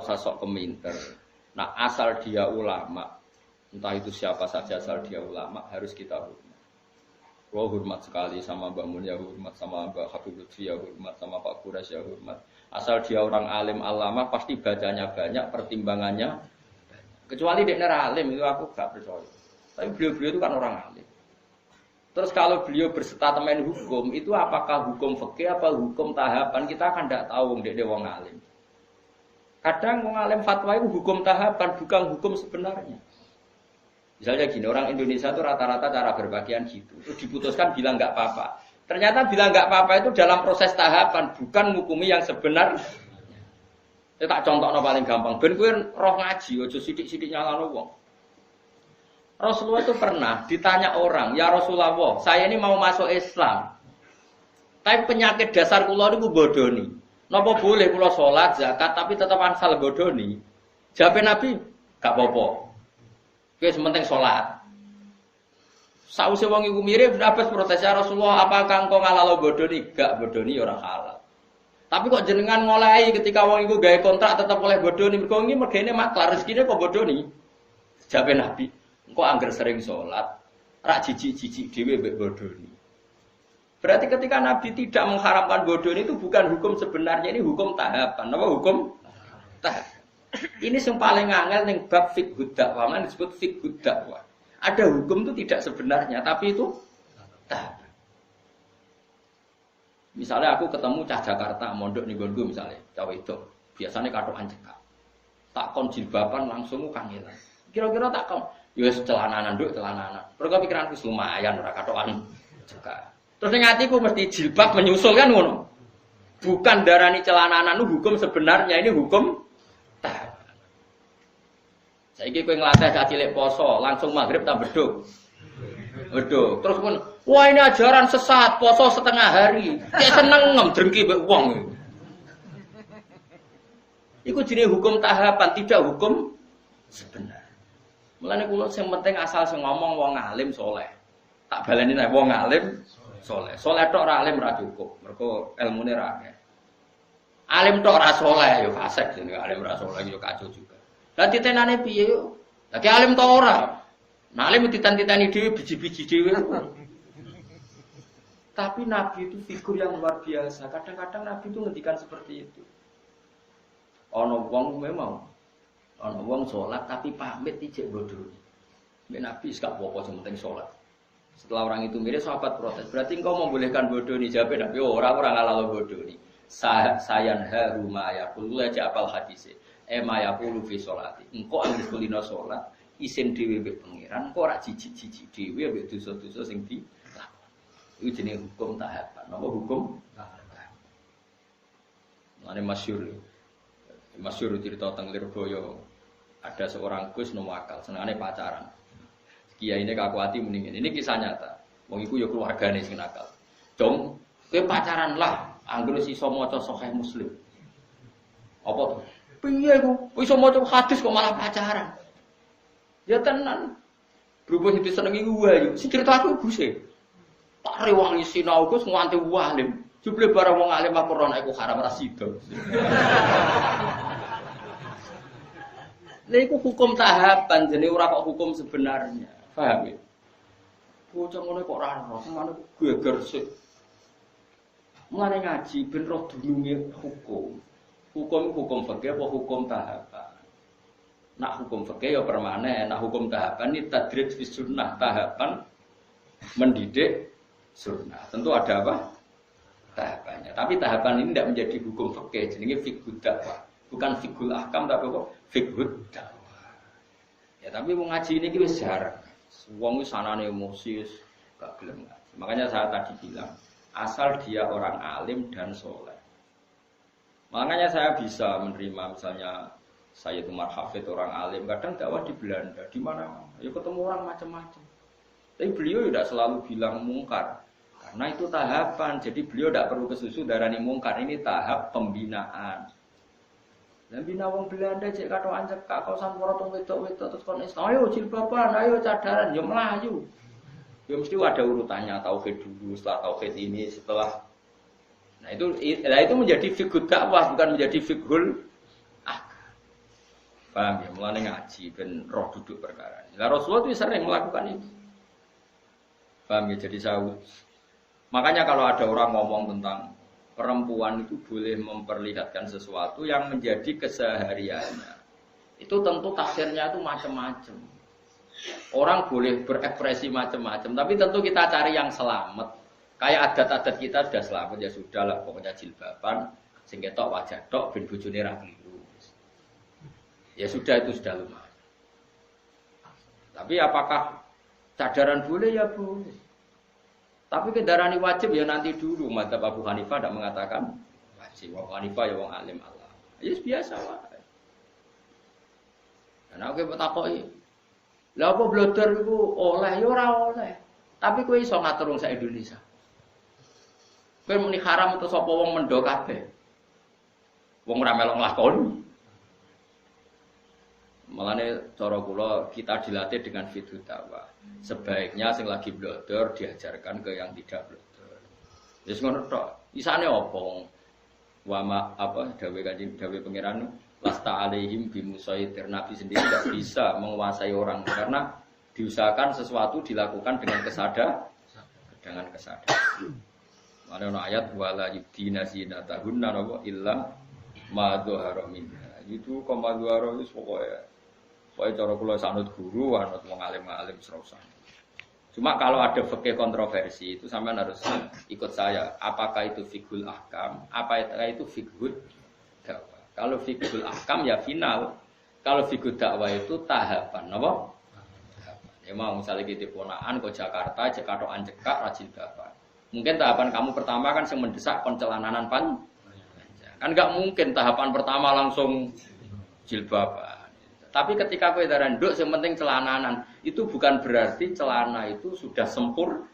usah sok keminter. Nah, asal dia ulama, entah itu siapa saja asal dia ulama harus kita hormat. Gua hormat sekali sama Mbak Mun ya hormat, sama Mbak Habib Lutfi ya hormat, sama Pak Kuras ya hormat. Asal dia orang alim alama pasti bacanya banyak, pertimbangannya banyak. Kecuali dia alim itu aku gak percaya. Tapi beliau-beliau itu kan orang alim. Terus kalau beliau berstatement hukum itu apakah hukum fikih apa hukum tahapan kita kan tidak tahu dia wong alim. Kadang wong alim fatwa itu hukum tahapan bukan hukum sebenarnya. Misalnya gini, orang Indonesia itu rata-rata cara berpakaian gitu. Terus diputuskan bilang nggak apa-apa. Ternyata bilang nggak apa-apa itu dalam proses tahapan, bukan ngukumi yang sebenar. Saya tak contohnya paling gampang. Ben kowe roh ngaji, ojo sidik-sidik nyalano wong. Rasulullah itu pernah ditanya orang, ya Rasulullah, saya ini mau masuk Islam. Tapi penyakit dasar kula niku bodoni. Napa boleh kula salat, zakat, tapi tetap asal bodoni? Jawab Nabi, gak apa-apa. Wis penting salat. Sause wong iku mirip Abbas protes ya Rasulullah, apakah engkau ngalalo bodoni? Gak bodoni ora halal. Tapi kok jenengan ngolehi ketika wong iku gawe kontrak tetap oleh bodoni, mergo iki mergene maklar rezekine kok bodoni. Jawab Nabi, engkau angger sering salat, rak jijik-jijik dhewe mbek bodoni. Berarti ketika Nabi tidak mengharamkan bodoni itu bukan hukum sebenarnya, ini hukum tahapan. Apa hukum tahapan? Ini yang paling angel ning bab fiqh dakwah, kan disebut fiqh dakwah. Ada hukum itu tidak sebenarnya, tapi itu tahapan. Misalnya aku ketemu cah Jakarta, mondok ning nggonku misalnya, cah wedok, biasanya katokan cekak. Tak kon jilbaban langsung kangelan. Kira-kira tak kon, ya wis celananan nduk, celananan. Mergo pikiranku lumayan ora katokan cekak. Terus ning atiku mesti jilbab menyusul kan ngono. Bukan darani celananan itu hukum sebenarnya, ini hukum tahapan. Saiki kowe nglatih cah cilik poso, langsung maghrib tak beduk. Beduk. Terus pun, wah ini ajaran sesat, poso setengah hari. Kayak seneng drengki mbek wong. Iku jenenge hukum tahapan, tidak hukum sebenarnya. Mulane kula sing penting asal sing ngomong wong alim saleh. Tak baleni nek wong alim saleh. Saleh tok ora alim ora cukup. Mergo ilmune ra akeh. Alim tok ora saleh ya fasik jenenge alim ora saleh ya kacau juga. Lah titenane piye yo? Lah alim tok ora. Nah alim titan-titani dhewe biji-biji dhewe. Tapi Nabi itu figur yang luar biasa. Kadang-kadang Nabi itu ngendikan seperti itu. Ana wong memang ana wong salat tapi pamit ijek bodoni. Nek Nabi gak apa-apa sing penting salat. Setelah orang itu mirip sahabat protes. Berarti engkau membolehkan bodoni? Jawab Nabi, orang halal bodoni. Sayan haruma yaqulu la ja'al hadise. Ema yaqulu fi sholati. Engkau anggere kulino salat, isin dhewe mbek pangeran, engkau ora jijik-jijik dhewe mbek dosa-dosa sing dilakoni. Iku jenenge hukum tahapan. Napa hukum tahapan? Mane masyhur cerita teng Lirboyo. Ada seorang Gus nomo akal, senengane pacaran. Kiai ini kakuati mendingin. Ini kisah nyata. Wong iku ya keluargane sing nakal. Dong, kowe pacaran lah, anggere iso maca Sahih Muslim. Apa to? Piye iku? Iso maca hadis kok malah pacaran. Ya tenan. Berhubung itu senengi wae. Sing cerita aku Guse. Tak rewangi sinau Gus nganti walim. Jebule barang wong alim Al-Qur'an iku haram ra sida. Lha iku hukum tahapan jenenge ora kok hukum sebenarnya. Paham ya? Bocah ngono kok ora roh, ngono geger sik. Mulane ngaji ben roh dununge hukum. Hukum fikih apa hukum tahapan? Nak hukum fikih ya permanen, nak hukum tahapan ini tadrij fi sunnah, tahapan mendidik sunnah. Tentu ada apa? Tahapannya. Tapi tahapan ini tidak menjadi hukum fikih, jenenge fiqh dakwah. Bukan fiqhul ahkam tapi apa? Fiqh dakwah. Ya tapi mau ngaji ini wis jarang. Wong wis sanane emosi gak gelem ngaji. Makanya saya tadi bilang, asal dia orang alim dan soleh. Makanya saya bisa menerima misalnya saya itu Hafid orang alim, kadang dakwah di Belanda, di mana? Ya ketemu orang macam-macam. Tapi beliau tidak selalu bilang mungkar. Karena itu tahapan, jadi beliau tidak perlu kesusu darani mungkar. Ini tahap pembinaan. Dan bina wong Belanda cek katokan cekak kausan porotong wedok-wedok terus kon Islam. Ayo jilbaban, ayo cadaran, yo melayu. Ya mesti ada urutannya, tauhid dulu, setelah tauhid ini, setelah. Nah itu menjadi fiqh dakwah bukan menjadi fiqhul ahkam. Paham ya? Mulane ngaji ben roh duduk perkara. Lah Rasulullah itu sering melakukan itu. Paham ya? Jadi makanya kalau ada orang ngomong tentang perempuan itu boleh memperlihatkan sesuatu yang menjadi kesehariannya. Itu tentu tafsirnya itu macam-macam. Orang boleh berekspresi macam-macam, tapi tentu kita cari yang selamat. Kayak adat-adat kita sudah selamat ya sudahlah, pokoknya jilbaban, sing ketok wajah tok ben bojone ra kliru. Ya sudah itu sudah lumayan. Tapi apakah cadaran boleh? Ya boleh. Tapi kendaraan wajib ya nanti dulu. Madzhab Abu Hanifah tidak mengatakan wajib. Abu Hanifah ya wong alim Allah. Ya biasa wae. Karena aku takoki. Lah apa blodor iku oleh ya ora oleh. Tapi kowe iso ngatur wong sak Indonesia. Kowe muni haram terus apa wong mendo kabeh. Wong ora melok nglakoni. Malane cara kula kita dilatih dengan fiqh dakwah. Sebaiknya sing lagi blodor diajarkan ke yang tidak blodor. Wis ngono tok. Isane apa? Wa ma apa dawe kanjeng dawe pangeran lasta alaihim bimusaitir. Nabi sendiri tidak bisa menguasai orang karena diusahakan sesuatu dilakukan dengan kesadaran. Ana ayat wala yubdina zinatahunna illa ma dzahara minha. Itu koma dzahara wis pokoke cara kula sanut guru, anut wong alim-alim serausan. Cuma kalau ada fikih kontroversi itu sampean harus ikut saya. Apakah itu fiqhul ahkam? Apakah itu fiqhul dakwah? Kalau fiqhul ahkam ya final. Kalau fiqhul dakwah itu tahapan, apa? Tahapan. Ya mau misalnya kita ponaan ke Jakarta, cekatokan cekak rajin bapak. Mungkin tahapan kamu pertama kan yang mendesak pencelananan panjang. Kan enggak mungkin tahapan pertama langsung jilbaban. Tapi ketika kowe darah nduk sing penting celananan, itu bukan berarti celana itu sudah sempurna.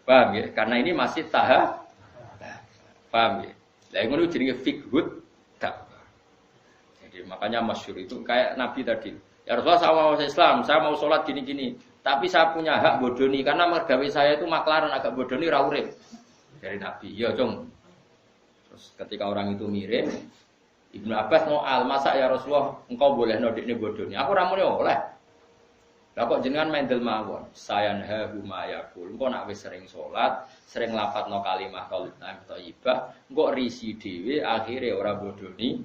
Paham ya? Karena ini masih tahap. Paham ya? Lah ngono jenenge fiqhud dakwah. Jadi makanya masyhur itu kayak Nabi tadi. Ya Rasulullah saya mau Islam, saya mau sholat gini-gini. Tapi saya punya hak bodoni karena mergawe saya itu maklaran agak bodoni ra urip. Dari Nabi, ya Cung. Terus ketika orang itu mirim, Ibnu Abbas ngoal, masa ya Rasulullah engkau boleh nodikne bodoni. Aku ra muni oleh. Lah kok jenengan mendel mawon. Sayanha huma yaqul. Engko nak wis sering salat, sering lafadzno kalimah thayyibah, engko risi dhewe akhire ora bodoni